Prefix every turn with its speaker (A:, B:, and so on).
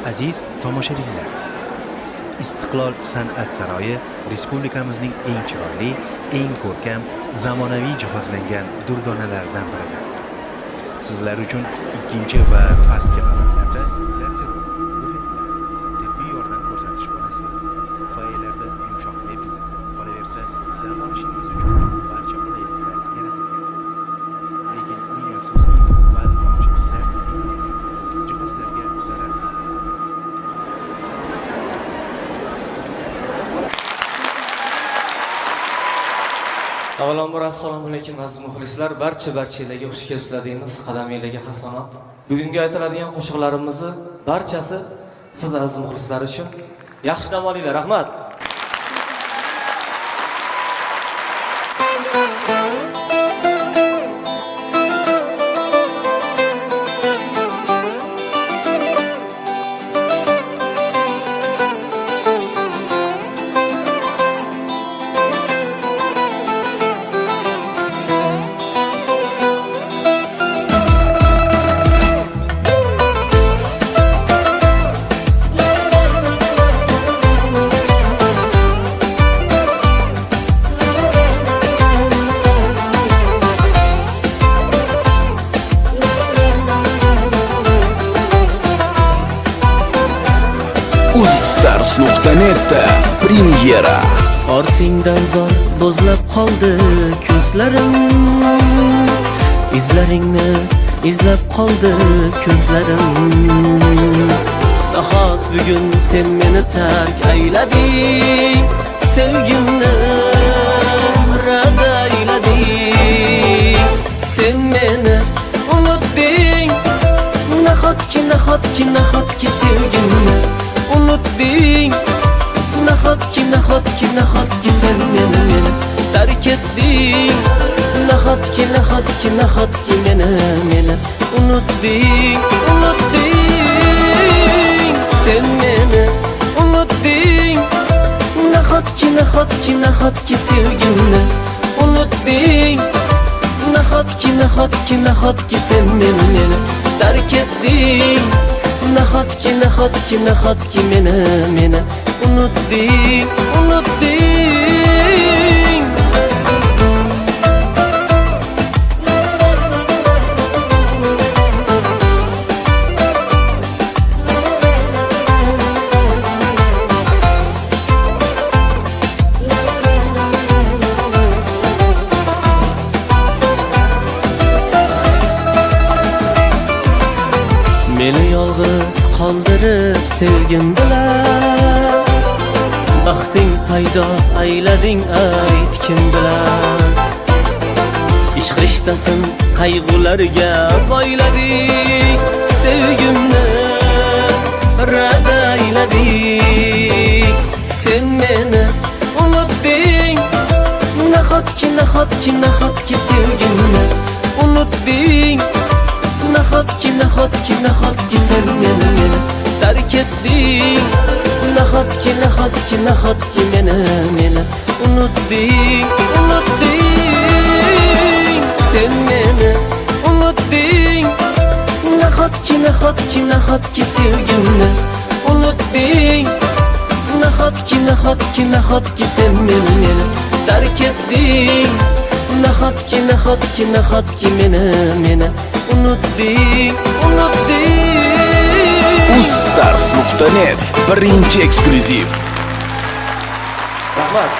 A: Aziz tomoshabinlar, Istiqlol san'at saroyi respublikamizning eng chiroyli, eng ko'rkam, zamonaviy jihozlangan durdonalardan biridir. Sizlar uchun ikkinchi va pastki qavatlarda garderob, bufetlar, tibbiy yordam ko'rsatish xonasi, foyelarda yumshoq mebel, qolaversa dam olishingiz uchun barcha qulayliklar yaratilgan. Lekin ming afsuski, ba'zi tomoshabinlar jihozlarga zarar yetadi.
B: Avvalambor assalomu alaykum aziz muxlislar, barchalarga xush kelibsizlar deymiz. Qadamingizga hasonat. Bugungi aytiladigan qo'shiqlarimizni barchasi siz aziz muxlislar uchun. Yaxshi dam olinglar, rahmat.
C: Uzstars.net Premyera.
D: Ortingdan zor bo'zlab qoldi ko'zlarim, izlaringni izlab qoldi ko'zlarim. Nahot bugun sen meni tark aylading, sevgimni rad aylading. Sen meni unutding, nahotki sevgimni unutding. Nahotki sen meni tark etding. Nahotki meni unutding. Sen meni unutding. Nahotki sevgimni unutding. Nahotki sen meni tark etding. Nahotki meni unutding. Meni yolg'iz qoldirib sevgim bilan baxting paydo aylading, ayt kim bilan. Ishq rishtasin qayg'ularga boylading, sevgimni rad aylading. Sen meni unutding. Nahotki sevgimni unutding. Nahotki sen meni tark etding. Nahotki meni unutding. Sen meni unutding. Nahotki sevgimni unutding. Nahotki sen meni tark etding. Nahotki meni unutding.
C: Uzstars.net birinchi eksklyuziv.
B: Rahmat.